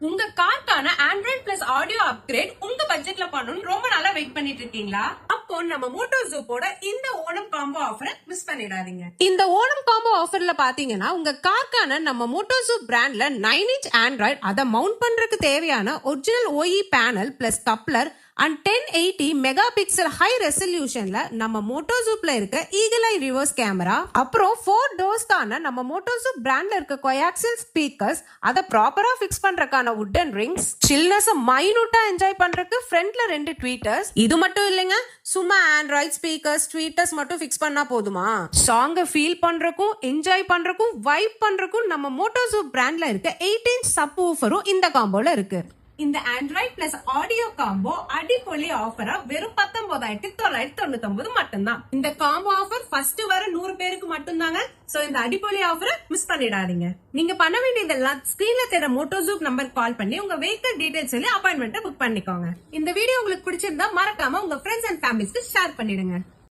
உங்க கார்க்கான Android plus audio upgrade உங்க பட்ஜெட்ல பண்ணணும்னு ரொம்ப நாளா வெயிட் பண்ணிட்டு இருக்கீங்களா? அப்போ நம்ம மோட்டோசூப்போட இந்த ஓணம் காம்போ ஆஃபரை மிஸ் பண்ணிடாதீங்க. இந்த ஓணம் காம்போ ஆஃபர்ல பாத்தீங்கன்னா உங்க கார்க்கான நம்ம மோட்டோசூப் பிராண்ட்ல 9 இன்ச் ஆண்ட்ராய்ட் அதை மவுண்ட் பண்றதுக்கு தேவையான original OE panel plus coupler and 1080 megapixel high ரெசல்யூஷன்ல நம்ம மோட்டோசூப்ல இருக்க ஈகிள் ஐ ரிவர்ஸ் கேமரா, அப்புறம் 4 டோர்ஸ்க்கான நம்ம மோட்டோசூப் பிராண்ட்ல இருக்க கோயாக்சியல் ஸ்பீக்கர்ஸ் அதை ப்ராப்பரா ஃபிக்ஸ் பண்றதுக்கான வுட்டன் ரிங்ஸ், சில்னஸ் மைனூட்டா என்ஜாய் பண்றதுக்கு ஃப்ரண்ட்ல 2 ட்வீட்டர்ஸ். இது மட்டும் இல்லைங்க, சும்மா ஆண்ட்ராய்ட் ஸ்பீக்கர்ஸ் ட்வீட்டர்ஸ் மட்டும் ஃபிக்ஸ் பண்ணா போதுமா? சாங்க ஃபீல் பண்றதுக்கும் என்ஜாய் பண்றதுக்கும் வைப் பண்றதுக்கும் நம்ம மோட்டோசூப் பிராண்ட்ல இருக்க 8 இன்ச் சப் ஊஃபரும் இந்த காம்போல இருக்கு. இந்த ஆண்ட்ராய்ட் பிளஸ் ஆடியோ காம்போ அடிப்பொலி ஆஃபரா வெறும் 19,999 மட்டும்தான். இந்த காம்போ ஆஃபர் ஃபர்ஸ்ட் வர 100 பேருக்கு மட்டும்தாங்க. சோ இந்த அடிப்பொலி ஆஃபரை மிஸ் பண்ணிடாதீங்க. நீங்க பண்ண வேண்டியதெல்லாம் ஸ்கிரீன்ல தெரிய மோட்டோசூப் நம்பர் கால் பண்ணி உங்க வெஹிக்கிள் டீடைல்ஸ் சொல்லி அப்பாயின்மெண்ட் புக் பண்ணிக்கோங்க. இந்த வீடியோ உங்களுக்கு பிடிச்சிருந்தா மறக்காம உங்க ஃப்ரெண்ட்ஸ் அண்ட் ஃபேமிலிஸ்க்கு ஷேர் பண்ணிடுங்க.